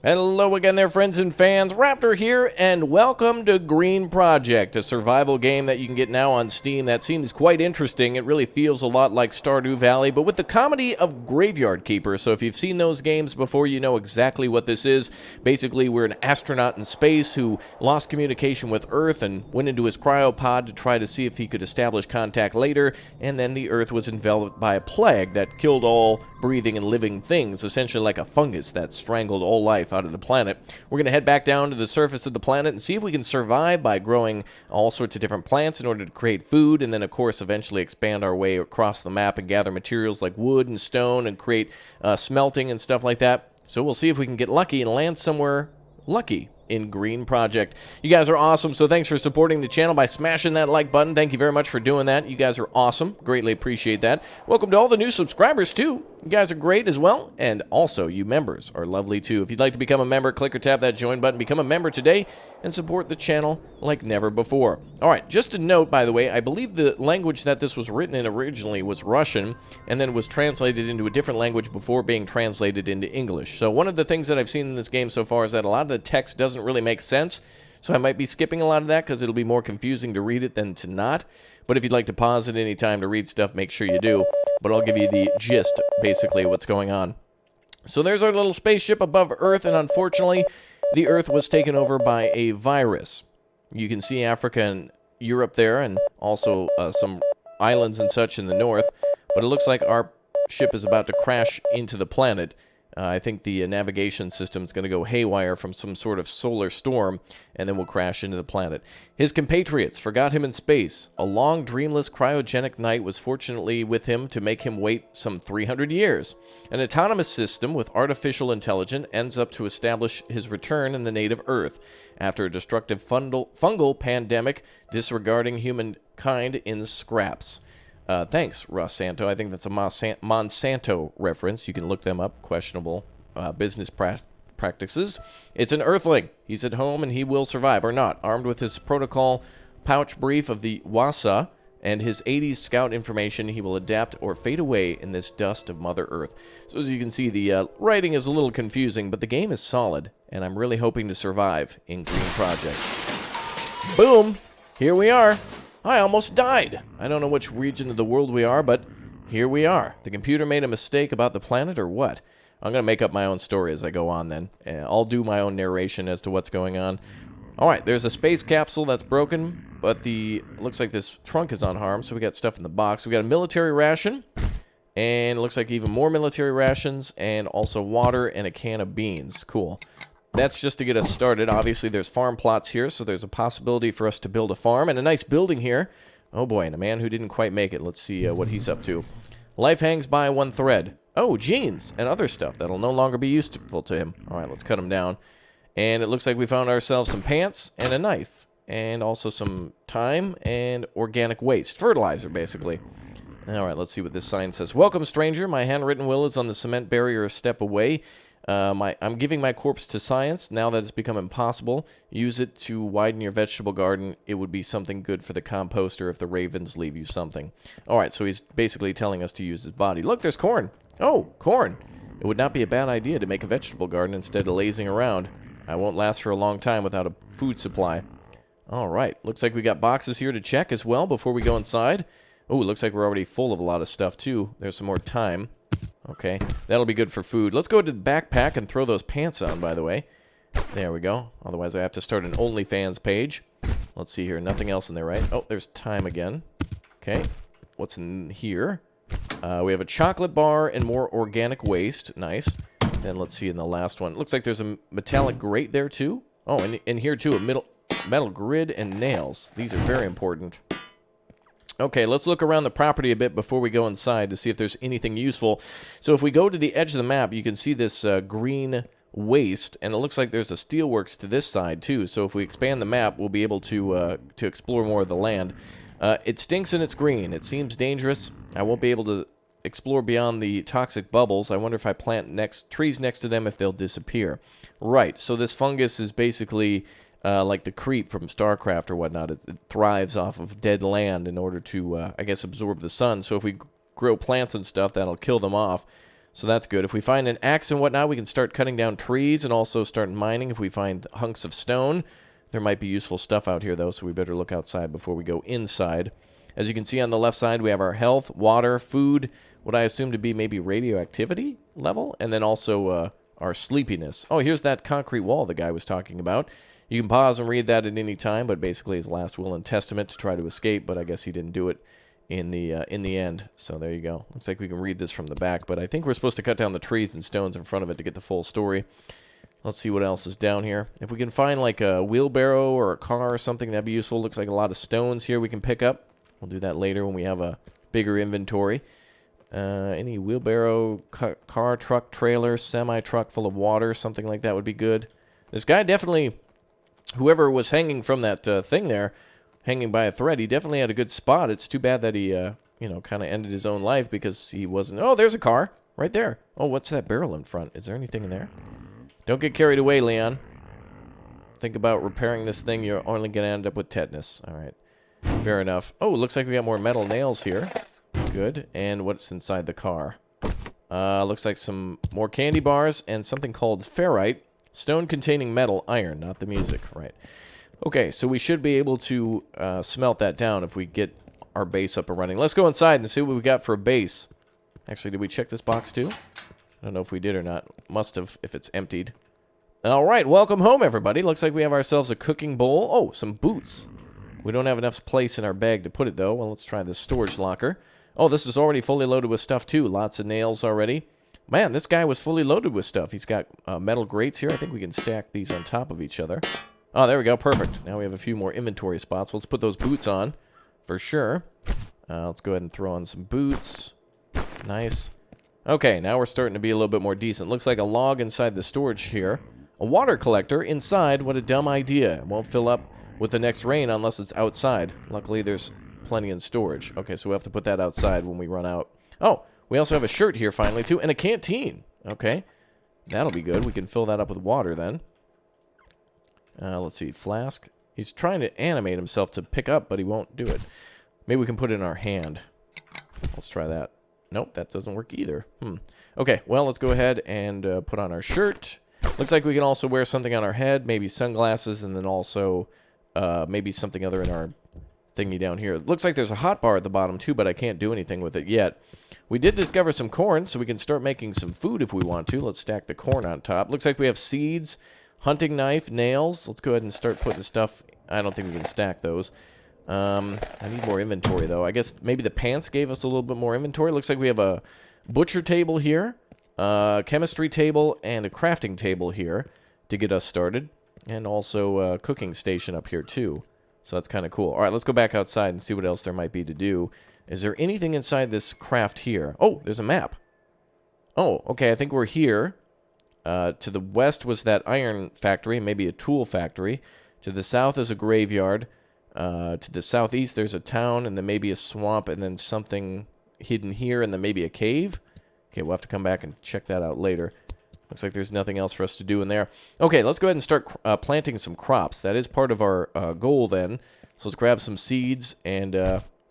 Hello again there, friends and fans. Raptor here, and welcome to Green Project, a survival game that you can get now on Steam that seems quite interesting. It really feels a lot like Stardew Valley, but with the comedy of Graveyard Keeper. So if you've seen those games before, you know exactly what this is. Basically, we're an astronaut in space who lost communication with Earth and went into his cryopod to try to see if he could establish contact later, and then the Earth was enveloped by a plague that killed all breathing and living things, essentially like a fungus that strangled all life out of the planet. We're going to head back down to the surface of the planet and see if we can survive by growing all sorts of different plants in order to create food, and then of course eventually expand our way across the map and gather materials like wood and stone and create smelting and stuff like that. So we'll see if we can get lucky and land somewhere lucky in Green Project. You guys are awesome, so thanks for supporting the channel by smashing that like button. Thank you very much for doing that. You guys are awesome. Greatly appreciate that. Welcome to all the new subscribers, too. You guys are great as well, and also you members are lovely, too. If you'd like to become a member, click or tap that join button, become a member today, and support the channel like never before. All right, just a note, by the way, I believe the language that this was written in originally was Russian, and then was translated into a different language before being translated into English. So one of the things that I've seen in this game so far is that a lot of the text doesn't really make sense, so I might be skipping a lot of that because it'll be more confusing to read it than to not. But if you'd like to pause at any time to read stuff, make sure you do. But I'll give you the gist, basically, what's going on. So there's our little spaceship above Earth, and unfortunately, the Earth was taken over by a virus. You can see Africa and Europe there, and also some islands and such in the north. But it looks like our ship is about to crash into the planet. I think the navigation system is going to go haywire from some sort of solar storm, and then we'll crash into the planet. His compatriots forgot him in space. A long, dreamless, cryogenic night was fortunately with him to make him wait some 300 years. An autonomous system with artificial intelligence ends up to establish his return in the native Earth after a destructive fungal pandemic disregarding humankind in scraps. Thanks, Ross Santo. I think that's a Monsanto reference. You can look them up. Questionable business practices. It's an Earthling. He's at home and he will survive, or not. Armed with his protocol pouch brief of the WASA and his 80s scout information, he will adapt or fade away in this dust of Mother Earth. So as you can see, the writing is a little confusing, but the game is solid, and I'm really hoping to survive in Green Project. Boom! Here we are. I almost died. I don't know which region of the world we are, but here we are. The computer made a mistake about the planet, or what? I'm going to make up my own story as I go on, then. I'll do my own narration as to what's going on. Alright, there's a space capsule that's broken, but looks like this trunk is unharmed, so we got stuff in the box. We got a military ration, and it looks like even more military rations, and also water and a can of beans. Cool. That's just to get us started. Obviously, there's farm plots here, so there's a possibility for us to build a farm. And a nice building here. Oh boy, and a man who didn't quite make it. Let's see what he's up to. Life hangs by one thread. Oh, jeans and other stuff that'll no longer be useful to him. All right, let's cut him down. And it looks like we found ourselves some pants and a knife. And also some time and organic waste. Fertilizer, basically. All right, let's see what this sign says. Welcome, stranger. My handwritten will is on the cement barrier a step away. I'm giving my corpse to science now that it's become impossible. Use it to widen your vegetable garden. It would be something good for the composter if the ravens leave you something. Alright, so he's basically telling us to use his body. Look, there's corn. Oh, corn. It would not be a bad idea to make a vegetable garden instead of lazing around. I won't last for a long time without a food supply. Alright, looks like we got boxes here to check as well before we go inside. Oh, it looks like we're already full of a lot of stuff too. There's some more time. Okay, that'll be good for food. Let's go to the backpack and throw those pants on, by the way. There we go. Otherwise, I have to start an OnlyFans page. Let's see here. Nothing else in there, right? Oh, there's time again. Okay, what's in here? We have a chocolate bar and more organic waste. Nice. Then let's see in the last one. Looks like there's a metallic grate there, too. Oh, and in here, too, a metal grid and nails. These are very important. Okay, let's look around the property a bit before we go inside to see if there's anything useful. So if we go to the edge of the map, you can see this green waste, and it looks like there's a steelworks to this side too. So if we expand the map, we'll be able to explore more of the land. It stinks and it's green. It seems dangerous. I won't be able to explore beyond the toxic bubbles. I wonder if I plant trees next to them if they'll disappear. Right, so this fungus is basically like the creep from StarCraft or whatnot. It thrives off of dead land in order to, I guess, absorb the sun. So if we grow plants and stuff, that'll kill them off. So that's good. If we find an axe and whatnot, we can start cutting down trees and also start mining. If we find hunks of stone, there might be useful stuff out here, though, so we better look outside before we go inside. As you can see on the left side, we have our health, water, food, what I assume to be maybe radioactivity level, and then also our sleepiness. Oh, here's that concrete wall the guy was talking about. You can pause and read that at any time, but basically his last will and testament to try to escape, but I guess he didn't do it in the end. So there you go. Looks like we can read this from the back, but I think we're supposed to cut down the trees and stones in front of it to get the full story. Let's see what else is down here. If we can find like a wheelbarrow or a car or something, that'd be useful. Looks like a lot of stones here we can pick up. We'll do that later when we have a bigger inventory. Any wheelbarrow, car, truck, trailer, semi-truck full of water, something like that would be good. This guy definitely, whoever was hanging from that thing there, hanging by a thread, he definitely had a good spot. It's too bad that he, you know, kind of ended his own life because he wasn't... Oh, there's a car right there. Oh, what's that barrel in front? Is there anything in there? Don't get carried away, Leon. Think about repairing this thing. You're only going to end up with tetanus. All right. Fair enough. Oh, looks like we got more metal nails here. Good. And what's inside the car? Looks like some more candy bars and something called ferrite. Stone containing metal, iron, not the music. Right. Okay, so we should be able to smelt that down if we get our base up and running. Let's go inside and see what we got for a base. Actually, did we check this box too? I don't know if we did or not. Must have, if it's emptied. All right, welcome home, everybody. Looks like we have ourselves a cooking bowl. Oh, some boots. We don't have enough place in our bag to put it, though. Well, let's try this storage locker. Oh, this is already fully loaded with stuff, too. Lots of nails already. Man, this guy was fully loaded with stuff. He's got metal grates here. I think we can stack these on top of each other. Oh, there we go. Perfect. Now we have a few more inventory spots. Let's put those boots on for sure. Let's go ahead and throw on some boots. Nice. Okay, now we're starting to be a little bit more decent. Looks like a log inside the storage here. A water collector inside. What a dumb idea. It won't fill up with the next rain unless it's outside. Luckily, there's plenty in storage. Okay, so we have to put that outside when we run out. Oh, we also have a shirt here finally, too, and a canteen. Okay, that'll be good. We can fill that up with water then. Let's see, flask. He's trying to animate himself to pick up, but he won't do it. Maybe we can put it in our hand. Let's try that. Nope, that doesn't work either. Okay, well, let's go ahead and put on our shirt. Looks like we can also wear something on our head, maybe sunglasses, and then also maybe something other in our thingy down here. It looks like there's a hot bar at the bottom, too, but I can't do anything with it yet. We did discover some corn, so we can start making some food if we want to. Let's stack the corn on top. Looks like we have seeds, hunting knife, nails. Let's go ahead and start putting stuff. I don't think we can stack those. I need more inventory, though. I guess maybe the pants gave us a little bit more inventory. Looks like we have a butcher table here, chemistry table, and a crafting table here to get us started. And also a cooking station up here, too. So that's kind of cool. All right, let's go back outside and see what else there might be to do. Is there anything inside this craft here? Oh, there's a map. Oh, okay, I think we're here. To the west was that iron factory, maybe a tool factory. To the south is a graveyard. To the southeast, there's a town, and then maybe a swamp, and then something hidden here, and then maybe a cave. Okay, we'll have to come back and check that out later. Looks like there's nothing else for us to do in there. Okay, let's go ahead and start planting some crops. That is part of our goal then. So let's grab some seeds, and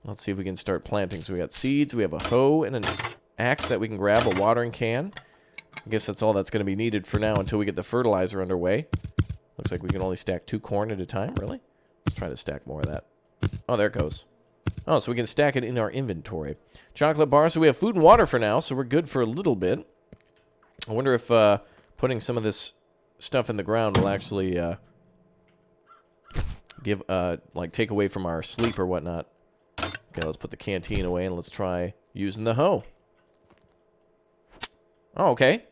let's see if we can start planting. So we got seeds, we have a hoe, and an axe that we can grab, a watering can. I guess that's all that's going to be needed for now until we get the fertilizer underway. Looks like we can only stack 2 corn at a time, really? Let's try to stack more of that. Oh, there it goes. Oh, so we can stack it in our inventory. Chocolate bars, so we have food and water for now, so we're good for a little bit. I wonder if putting some of this stuff in the ground will actually give, like, take away from our sleep or whatnot. Okay, let's put the canteen away and let's try using the hoe. Oh, okay.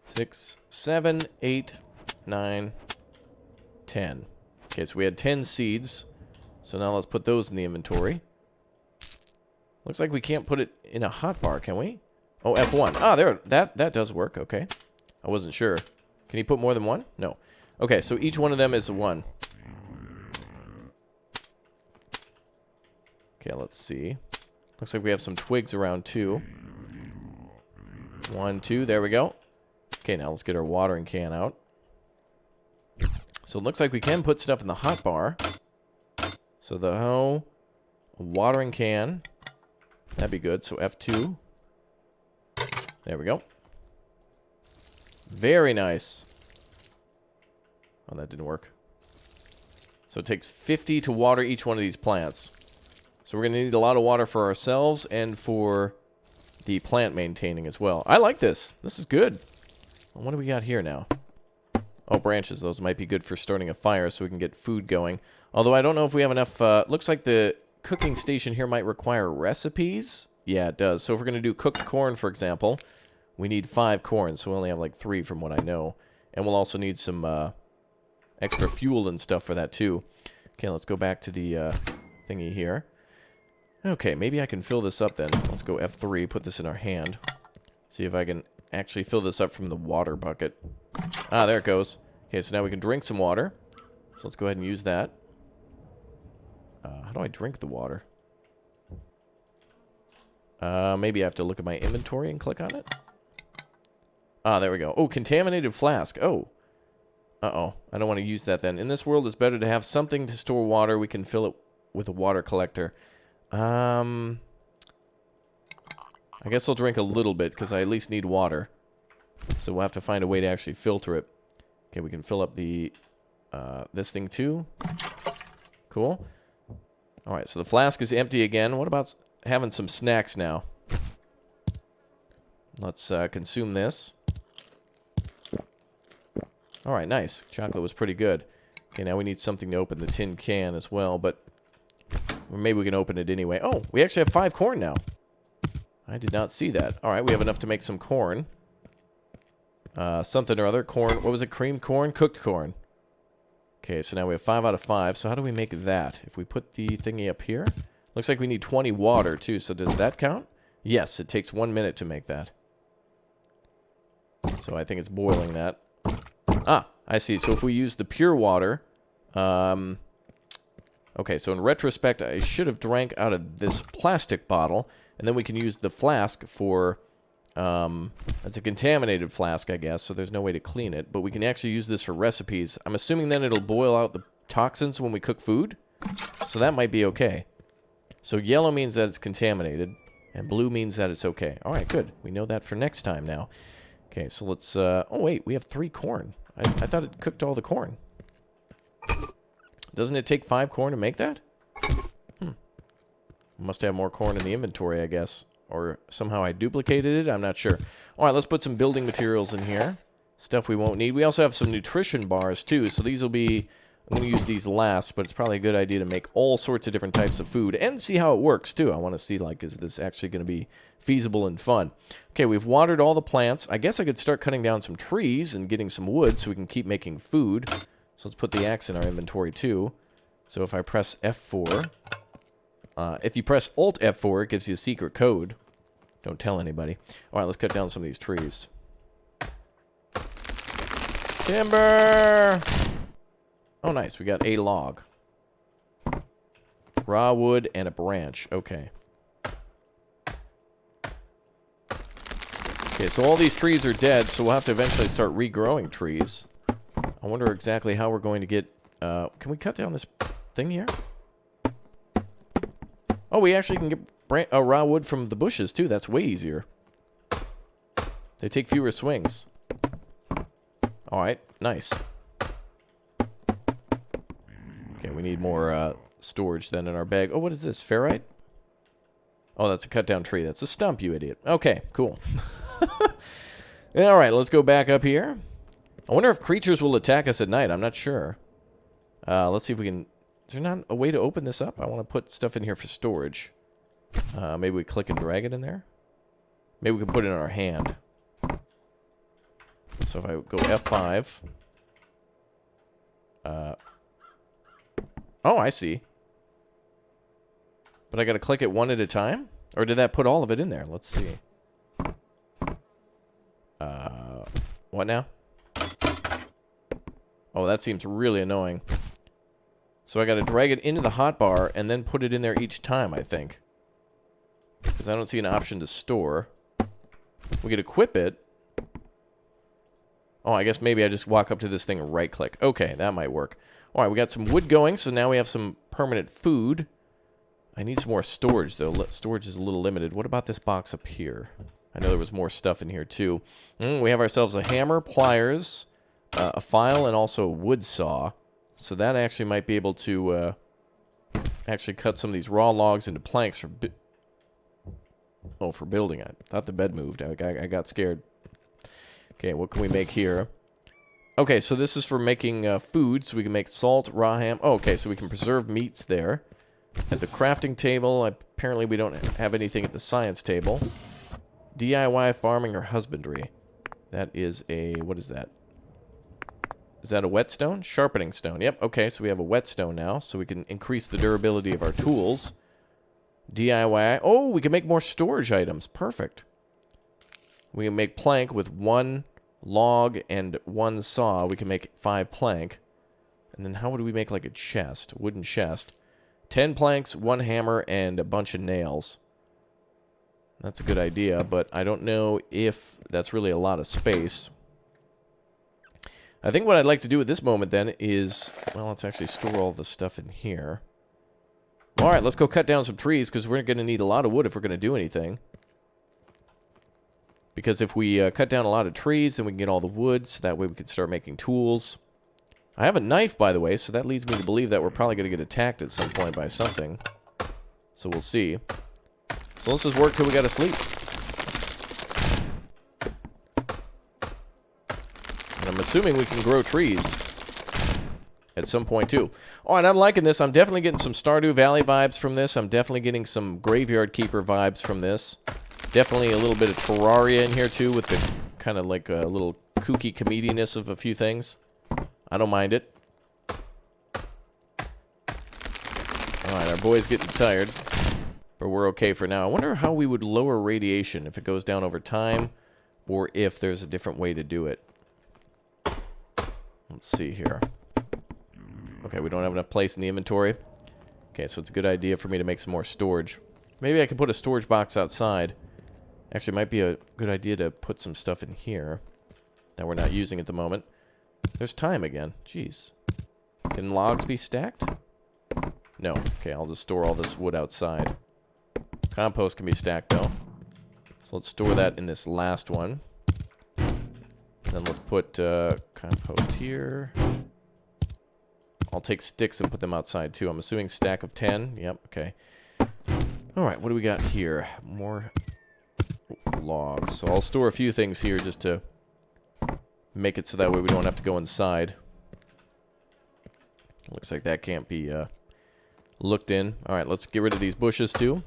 6, 7, 8, 9, 10. Okay, so we had 10 seeds. So now let's put those in the inventory. Looks like we can't put it in a hotbar, can we? Oh, F1. Ah, there. That does work. Okay. I wasn't sure. Can you put more than one? No. Okay, so each one of them is a 1. Okay, let's see. Looks like we have some twigs around, too. 1, 2. There we go. Okay, now let's get our watering can out. So it looks like we can put stuff in the hotbar. So the hoe, a watering can, That'd be good. So F2. There we go. Very nice. Oh, that didn't work. So it takes 50 to water each one of these plants. So we're going to need a lot of water for ourselves and for the plant maintaining as well. I like this. This is good. Well, what do we got here now? Oh, branches. Those might be good for starting a fire so we can get food going. Although I don't know if we have enough... looks like the cooking station here might require recipes. Yeah, it does. So if we're going to do cooked corn, for example, we need 5 corn. So we only have like 3 from what I know. And we'll also need some extra fuel and stuff for that too. Okay, let's go back to the thingy here. Okay, maybe I can fill this up then. Let's go F3, put this in our hand. See if I can actually fill this up from the water bucket. Ah, there it goes. Okay, so now we can drink some water. So let's go ahead and use that. How do I drink the water? Maybe I have to look at my inventory and click on it. Ah, there we go. Oh, contaminated flask. Oh. Uh-oh. I don't want to use that then. In this world, it's better to have something to store water. We can fill it with a water collector. I guess I'll drink a little bit because I at least need water. So we'll have to find a way to actually filter it. Okay, we can fill up the this thing too. Cool. Alright, so the flask is empty again. What about having some snacks now? Let's consume this. Alright, nice. Chocolate was pretty good. Okay, now we need something to open the tin can as well, but maybe we can open it anyway. Oh, we actually have 5 corn now. I did not see that. Alright, we have enough to make some corn. Something or other. Corn. What was it? Creamed corn? Cooked corn. Okay, so now we have 5 out of 5. So how do we make that? If we put the thingy up here. Looks like we need 20 water, too. So does that count? Yes, it takes 1 minute to make that. So I think it's boiling that. Ah, I see. So if we use the pure water... okay, so in retrospect, I should have drank out of this plastic bottle. And then we can use the flask for... it's a contaminated flask, I guess, so there's no way to clean it. But we can actually use this for recipes. I'm assuming then it'll boil out the toxins when we cook food. So that might be okay. So yellow means that it's contaminated, and blue means that it's okay. Alright, good. We know that for next time now. Okay, so let's... oh, wait, we have 3 corn. I thought it cooked all the corn. Doesn't it take 5 corn to make that? Must have more corn in the inventory, I guess. Or somehow I duplicated it. I'm not sure. Alright, let's put some building materials in here. Stuff we won't need. We also have some nutrition bars, too. So these will be... I'm going to use these last, but it's probably a good idea to make all sorts of different types of food. And see how it works, too. I want to see, like, is this actually going to be feasible and fun? Okay, we've watered all the plants. I guess I could start cutting down some trees and getting some wood so we can keep making food. So let's put the axe in our inventory, too. So if I press F4... if you press Alt F4, it gives you a secret code. Don't tell anybody. Alright, let's cut down some of these trees. Timber! Oh, nice. We got a log. Raw wood and a branch. Okay. Okay, so all these trees are dead, so we'll have to eventually start regrowing trees. I wonder exactly how we're going to get... can we cut down this thing here? Oh, we actually can get raw wood from the bushes, too. That's way easier. They take fewer swings. Alright, nice. Okay, we need more storage then in our bag. Oh, what is this? Ferrite? Oh, that's a cut down tree. That's a stump, you idiot. Okay, cool. Alright, let's go back up here. I wonder if creatures will attack us at night. I'm not sure. Let's see if we can... Is there not a way to open this up? I want to put stuff in here for storage. Maybe we click and drag it in there? Maybe we can put it in our hand. So if I go F5... oh, I see. But I gotta click it one at a time? Or did that put all of it in there? Let's see. What now? Oh, that seems really annoying. So I gotta drag it into the hotbar and then put it in there each time, I think. Because I don't see an option to store. We could equip it. Oh, I guess maybe I just walk up to this thing and right-click. Okay, that might work. Alright, we got some wood going, so now we have some permanent food. I need some more storage, though. Storage is a little limited. What about this box up here? I know there was more stuff in here, too. We have ourselves a hammer, pliers, a file, and also a wood saw. So that actually might be able to actually cut some of these raw logs into planks for for building. I thought the bed moved. I got scared. Okay, what can we make here? Okay, so this is for making food, so we can make salt, raw ham. Oh, okay, so we can preserve meats there. At the crafting table, apparently we don't have anything at the science table. DIY farming or husbandry. That is a... what is that? Is that a whetstone? Sharpening stone. Yep, okay, so we have a whetstone now, so we can increase the durability of our tools. DIY. Oh, we can make more storage items. Perfect. We can make plank with 1 log and 1 saw. We can make 5 plank. And then how would we make like a chest? A wooden chest. 10 planks, 1 hammer, and a bunch of nails. That's a good idea, but I don't know if that's really a lot of space. I think what I'd like to do at this moment then is... well, let's actually store all the stuff in here. Alright, let's go cut down some trees, because we're going to need a lot of wood if we're going to do anything. Because if we cut down a lot of trees, then we can get all the wood, so that way we can start making tools. I have a knife, by the way, so that leads me to believe that we're probably going to get attacked at some point by something. So we'll see. So let's just work till we gotta sleep. And I'm assuming we can grow trees at some point, too. Oh, and I'm liking this. I'm definitely getting some Stardew Valley vibes from this. I'm definitely getting some Graveyard Keeper vibes from this. Definitely a little bit of Terraria in here, too, with the kind of like a little kooky comediness of a few things. I don't mind it. Alright, our boy's getting tired. But we're okay for now. I wonder how we would lower radiation, if it goes down over time, or if there's a different way to do it. Let's see here. Okay, we don't have enough place in the inventory. Okay, so it's a good idea for me to make some more storage. Maybe I could put a storage box outside. Actually, it might be a good idea to put some stuff in here that we're not using at the moment. There's time again. Jeez. Can logs be stacked? No. Okay, I'll just store all this wood outside. Compost can be stacked, though. So let's store that in this last one. Then let's put compost here. I'll take sticks and put them outside, too. I'm assuming stack of 10. Yep, okay. Alright, what do we got here? More logs. So I'll store a few things here just to make it so that way we don't have to go inside. Looks like that can't be looked in. Alright, let's get rid of these bushes, too.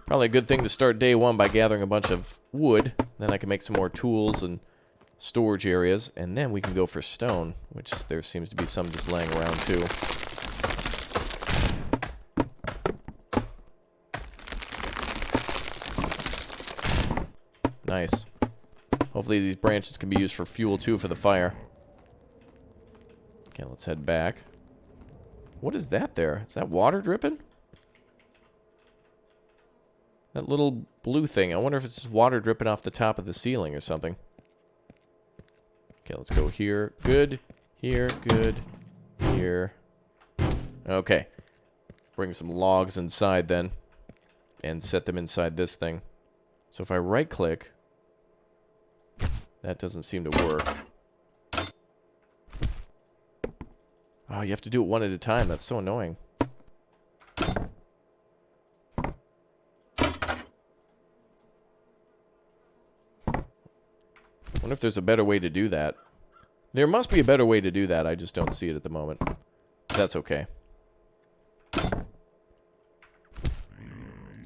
Probably a good thing to start day one by gathering a bunch of wood. Then I can make some more tools and storage areas. And then we can go for stone, which there seems to be some just laying around too. Nice. Hopefully these branches can be used for fuel too for the fire. Okay, let's head back. What is that there? Is that water dripping? That little blue thing. I wonder if it's just water dripping off the top of the ceiling or something. Okay, let's go here. Good. Here. Good. Here. Okay. Bring some logs inside then. And set them inside this thing. So if I right-click... that doesn't seem to work. Oh, you have to do it one at a time. That's so annoying. I wonder if there's a better way to do that. There must be a better way to do that. I just don't see it at the moment. That's okay.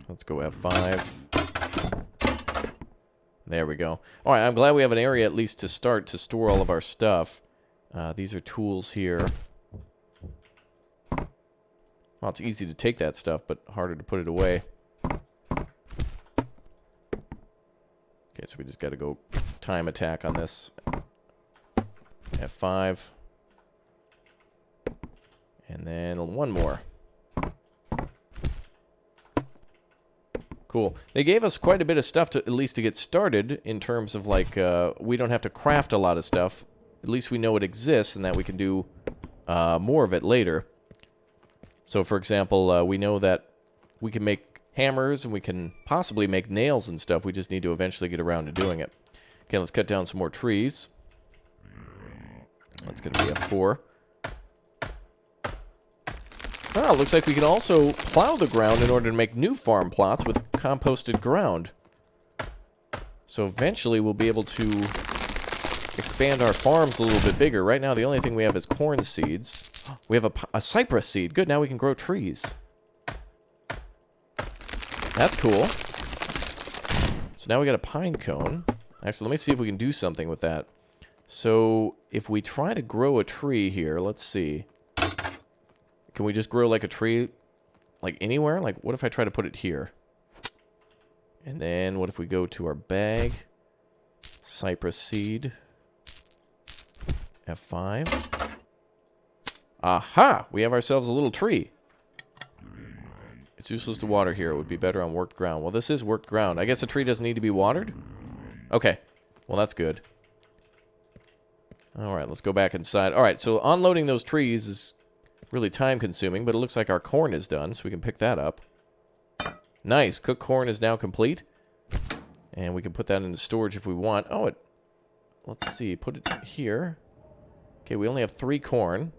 Let's go F5. There we go. Alright, I'm glad we have an area at least to start to store all of our stuff. These are tools here. Well, it's easy to take that stuff, but harder to put it away. Okay, so we just got to go time attack on this. F5. And then one more. Cool. They gave us quite a bit of stuff to at least to get started in terms of like we don't have to craft a lot of stuff. At least we know it exists and that we can do more of it later. So, for example, we know that we can make hammers and we can possibly make nails and stuff. We just need to eventually get around to doing it. Okay, let's cut down some more trees. That's going to be a 4. Oh, looks like we can also plow the ground in order to make new farm plots with composted ground. So eventually we'll be able to expand our farms a little bit bigger. Right now the only thing we have is corn seeds. We have a cypress seed. Good, now we can grow trees. That's cool. So now we got a pine cone. Actually, let me see if we can do something with that. So if we try to grow a tree here, let's see. Can we just grow like a tree like anywhere? Like what if I try to put it here? And then what if we go to our bag? Cypress seed. F5. Aha! We have ourselves a little tree. It's useless to water here. It would be better on worked ground. Well, this is worked ground. I guess a tree doesn't need to be watered? Okay. Well, that's good. Alright, let's go back inside. Alright, so unloading those trees is really time-consuming, but it looks like our corn is done, so we can pick that up. Nice. Cooked corn is now complete. And we can put that into storage if we want. Oh, let's see. Put it here. Okay, we only have 3 corn.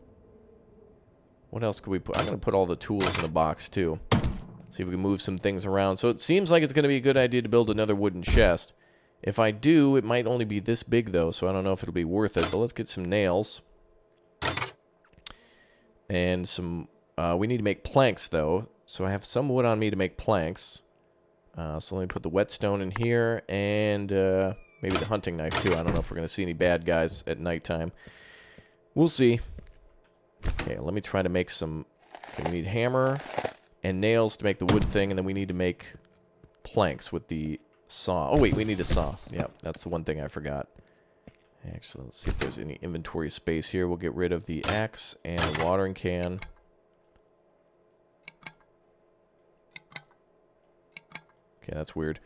What else could we put? I'm going to put all the tools in the box, too. See if we can move some things around. So it seems like it's going to be a good idea to build another wooden chest. If I do, it might only be this big, though, so I don't know if it'll be worth it. But let's get some nails. And some... we need to make planks, though. So I have some wood on me to make planks. So let me put the whetstone in here. And maybe the hunting knife, too. I don't know if we're going to see any bad guys at nighttime. We'll see. Okay, let me try to make some... Okay, we need hammer and nails to make the wood thing. And then we need to make planks with the saw. Oh, wait, we need a saw. Yeah, that's the one thing I forgot. Actually, let's see if there's any inventory space here. We'll get rid of the axe and a watering can. Okay, that's weird.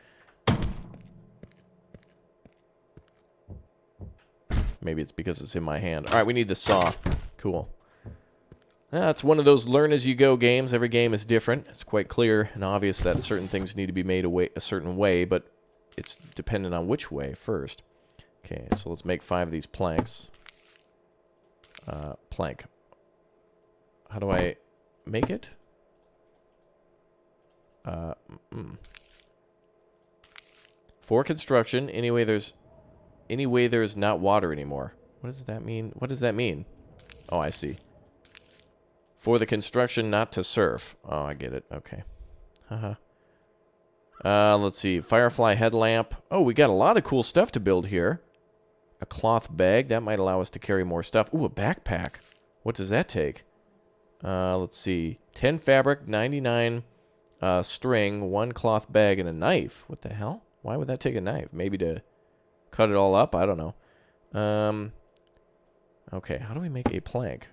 Maybe it's because it's in my hand. Alright, we need the saw. Cool. It's one of those learn-as-you-go games. Every game is different. It's quite clear and obvious that certain things need to be made a certain way, but it's dependent on which way first. Okay, so let's make 5 of these planks. Plank. How do I make it? For construction, anyway there's not water anymore. What does that mean? What does that mean? Oh, I see. For the construction, not to surf. Oh, I get it. Okay. Haha. Let's see. Firefly headlamp. Oh, we got a lot of cool stuff to build here. A cloth bag. That might allow us to carry more stuff. Ooh, a backpack. What does that take? Let's see. 10 fabric, 99 string, 1 cloth bag, and a knife. What the hell? Why would that take a knife? Maybe to cut it all up? I don't know. Okay, how do we make a plank?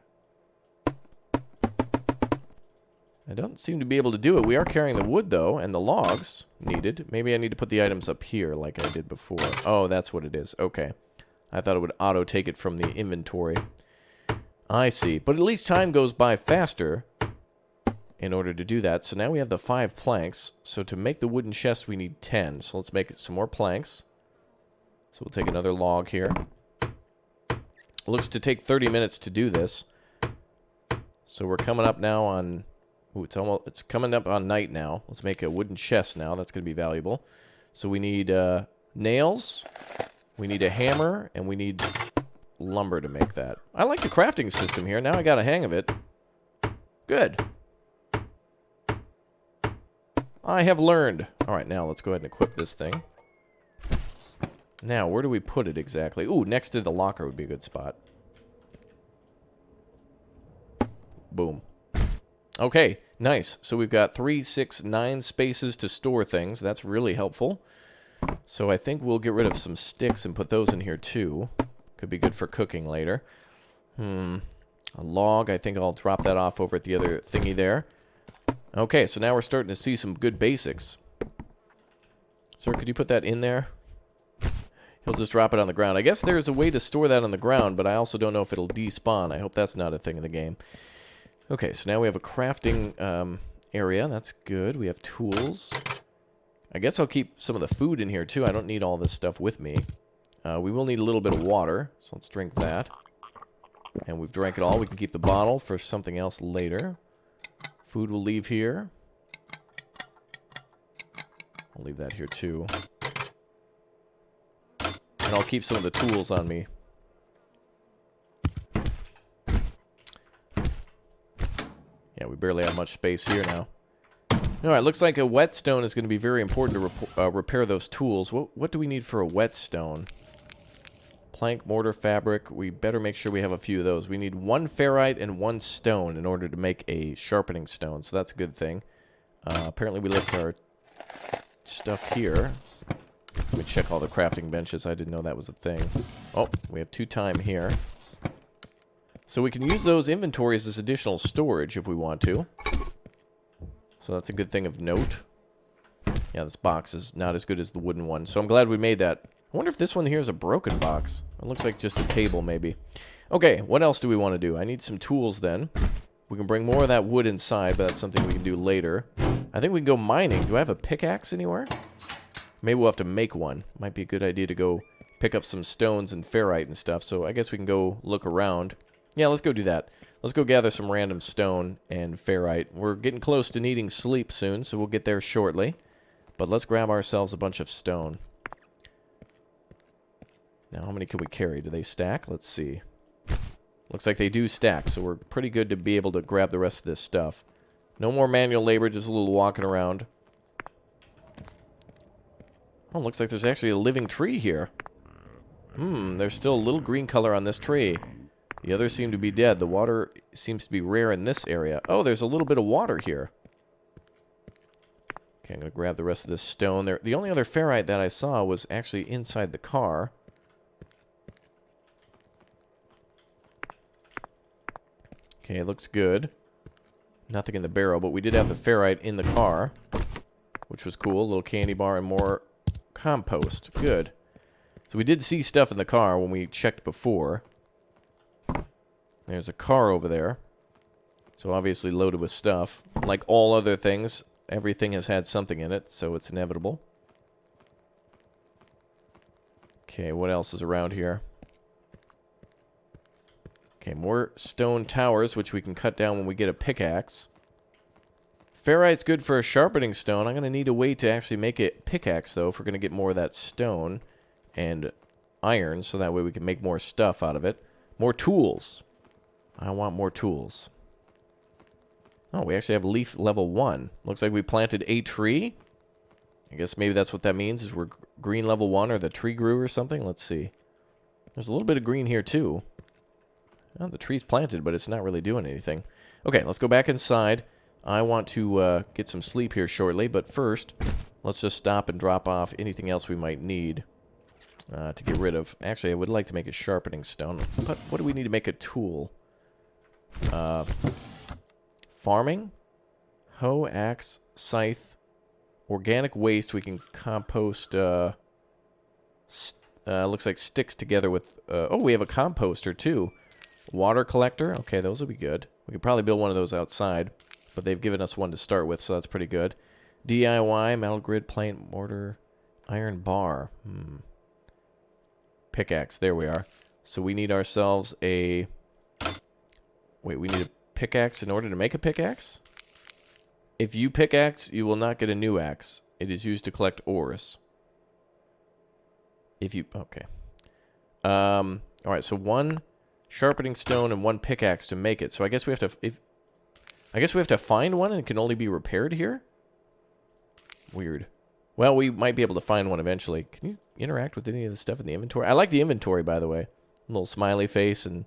I don't seem to be able to do it. We are carrying the wood, though, and the logs needed. Maybe I need to put the items up here like I did before. Oh, that's what it is. Okay. I thought it would auto-take it from the inventory. I see. But at least time goes by faster in order to do that. So now we have the 5 planks. So to make the wooden chest, we need 10. So let's make some more planks. So we'll take another log here. It looks to take 30 minutes to do this. So we're coming up now on... Ooh, it's coming up on night now. Let's make a wooden chest now. That's going to be valuable. So we need nails, we need a hammer, and we need lumber to make that. I like the crafting system here. Now I got a hang of it. Good. I have learned. Alright, now let's go ahead and equip this thing. Now, where do we put it exactly? Ooh, next to the locker would be a good spot. Boom. Okay, nice. So we've got 3, 6, 9 spaces to store things. That's really helpful. So I think we'll get rid of some sticks and put those in here too. Could be good for cooking later. A log. I think I'll drop that off over at the other thingy there. Okay, so now we're starting to see some good basics. Sir, could you put that in there? He'll just drop it on the ground. I guess there's a way to store that on the ground, but I also don't know if it'll despawn. I hope that's not a thing in the game. Okay, so now we have a crafting area. That's good. We have tools. I guess I'll keep some of the food in here, too. I don't need all this stuff with me. We will need a little bit of water, so let's drink that. And we've drank it all. We can keep the bottle for something else later. Food will leave here. I'll leave that here, too. And I'll keep some of the tools on me. Yeah, we barely have much space here now. Alright, looks like a whetstone is going to be very important to repair those tools. What do we need for a whetstone? Plank, mortar, fabric. We better make sure we have a few of those. We need 1 ferrite and 1 stone in order to make a sharpening stone, so that's a good thing. Apparently we left our stuff here. Let me check all the crafting benches. I didn't know that was a thing. Oh, we have 2 time here. So we can use those inventories as additional storage if we want to. So that's a good thing of note. Yeah, this box is not as good as the wooden one, so I'm glad we made that. I wonder if this one here is a broken box. It looks like just a table, maybe. Okay, what else do we want to do? I need some tools, then. We can bring more of that wood inside, but that's something we can do later. I think we can go mining. Do I have a pickaxe anywhere? Maybe we'll have to make one. Might be a good idea to go pick up some stones and ferrite and stuff, so I guess we can go look around. Yeah, let's go do that. Let's go gather some random stone and ferrite. We're getting close to needing sleep soon, so we'll get there shortly. But let's grab ourselves a bunch of stone. Now, how many can we carry? Do they stack? Let's see. Looks like they do stack, so we're pretty good to be able to grab the rest of this stuff. No more manual labor, just a little walking around. Oh, looks like there's actually a living tree here. There's still a little green color on this tree. The others seem to be dead. The water seems to be rare in this area. Oh, there's a little bit of water here. Okay, I'm going to grab the rest of this stone. The only other ferrite that I saw was actually inside the car. Okay, it looks good. Nothing in the barrel, but we did have the ferrite in the car, which was cool. A little candy bar and more compost. Good. So we did see stuff in the car when we checked before. There's a car over there. So obviously loaded with stuff. Like all other things, everything has had something in it, so it's inevitable. Okay, what else is around here? Okay, more stone towers, which we can cut down when we get a pickaxe. Ferrite's good for a sharpening stone. I'm going to need a way to actually make it pickaxe, though, if we're going to get more of that stone and iron, so that way we can make more stuff out of it. More tools. I want more tools. Oh, we actually have leaf level 1. Looks like we planted a tree. I guess maybe that's what that means, is we're green level 1, or the tree grew or something. Let's see. There's a little bit of green here, too. Oh, the tree's planted, but it's not really doing anything. Okay, let's go back inside. I want to get some sleep here shortly, but first, let's just stop and drop off anything else we might need to get rid of. Actually, I would like to make a sharpening stone, but what do we need to make a tool? Farming, hoe, axe, scythe, organic waste. We can compost. Looks like sticks together with. Oh, we have a composter too. Water collector. Okay, those will be good. We could probably build one of those outside, but they've given us one to start with, so that's pretty good. DIY, metal grid, plank, mortar, iron bar. Pickaxe. There we are. So we need ourselves a. Wait, we need a pickaxe in order to make a pickaxe? If you pickaxe, you will not get a new axe. It is used to collect ores. If you... Okay. Alright, so 1 sharpening stone and 1 pickaxe to make it. So I guess we have to... I guess we have to find one and it can only be repaired here? Weird. Well, we might be able to find one eventually. Can you interact with any of the stuff in the inventory? I like the inventory, by the way. A little smiley face and...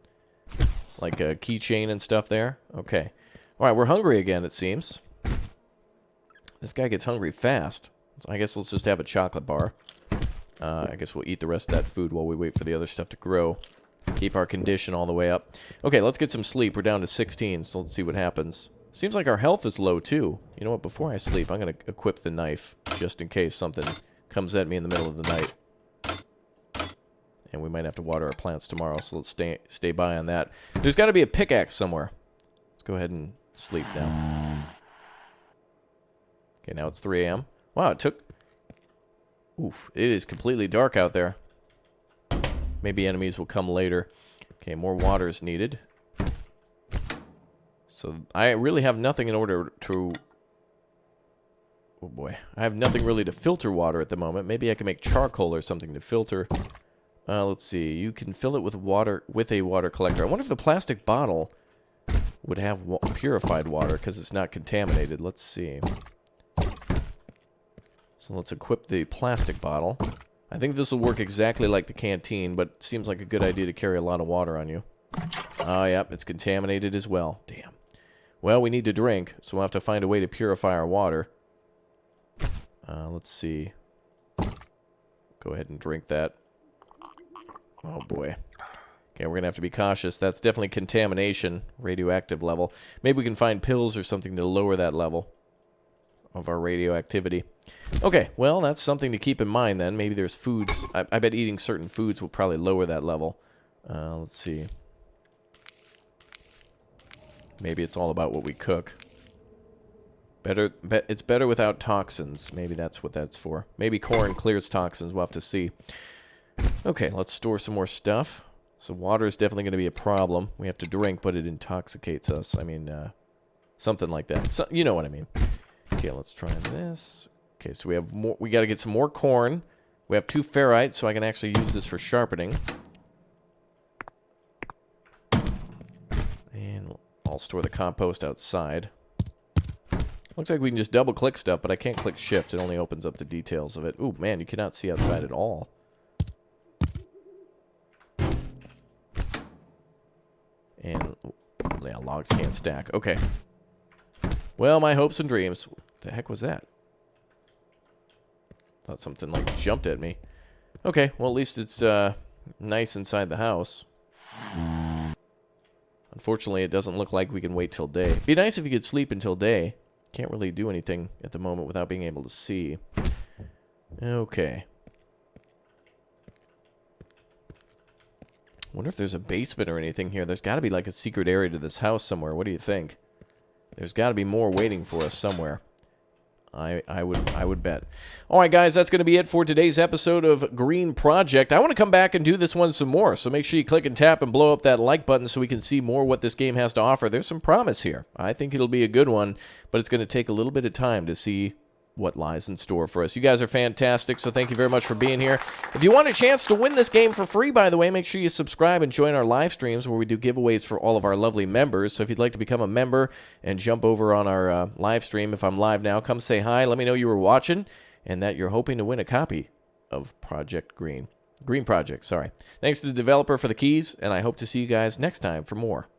like a keychain and stuff there. Okay. Alright, we're hungry again, it seems. This guy gets hungry fast. So I guess let's just have a chocolate bar. I guess we'll eat the rest of that food while we wait for the other stuff to grow. Keep our condition all the way up. Okay, let's get some sleep. We're down to 16, so let's see what happens. Seems like our health is low, too. You know what? Before I sleep, I'm going to equip the knife, just in case something comes at me in the middle of the night. And we might have to water our plants tomorrow, so let's stay by on that. There's got to be a pickaxe somewhere. Let's go ahead and sleep now. Okay, now it's 3 a.m. Wow, it took... Oof, it is completely dark out there. Maybe enemies will come later. Okay, more water is needed. So I really have nothing in order to... Oh boy. I have nothing really to filter water at the moment. Maybe I can make charcoal or something to filter. Let's see. You can fill it with water with a water collector. I wonder if the plastic bottle would have purified water because it's not contaminated. Let's see. So let's equip the plastic bottle. I think this will work exactly like the canteen, but seems like a good idea to carry a lot of water on you. Oh, yep, it's contaminated as well. Damn. Well, we need to drink, so we'll have to find a way to purify our water. Let's see. Go ahead and drink that. Oh, boy. Okay, we're going to have to be cautious. That's definitely contamination, radioactive level. Maybe we can find pills or something to lower that level of our radioactivity. Okay, well, that's something to keep in mind then. Maybe there's foods. I bet eating certain foods will probably lower that level. Let's see. Maybe it's all about what we cook. It's better without toxins. Maybe that's what that's for. Maybe corn clears toxins. We'll have to see. Okay, let's store some more stuff. So water is definitely going to be a problem. We have to drink, but it intoxicates us. I mean, something like that. So, you know what I mean. Okay, let's try this. Okay, so we have more. We got to get some more corn. We have 2 ferrite, so I can actually use this for sharpening. And I'll store the compost outside. Looks like we can just double-click stuff, but I can't click shift. It only opens up the details of it. Ooh, man, you cannot see outside at all. And, yeah, logs can't stack. Okay. Well, my hopes and dreams. What the heck was that? Thought something, like, jumped at me. Okay, well, at least it's, nice inside the house. Unfortunately, it doesn't look like we can wait till day. It'd be nice if you could sleep until day. Can't really do anything at the moment without being able to see. Okay. Wonder if there's a basement or anything here. There's got to be like a secret area to this house somewhere. What do you think? There's got to be more waiting for us somewhere. I would bet. All right, guys, that's going to be it for today's episode of Green Project. I want to come back and do this one some more, so make sure you click and tap and blow up that like button so we can see more what this game has to offer. There's some promise here. I think it'll be a good one, but it's going to take a little bit of time to see what lies in store for us. You guys are fantastic, so thank you very much for being here. If you want a chance to win this game for free, by the way, make sure you subscribe and join our live streams where we do giveaways for all of our lovely members. So if you'd like to become a member and jump over on our live stream, if I'm live now, come say hi. Let me know you were watching and that you're hoping to win a copy of Project Green. Green Project, sorry. Thanks to the developer for the keys, and I hope to see you guys next time for more.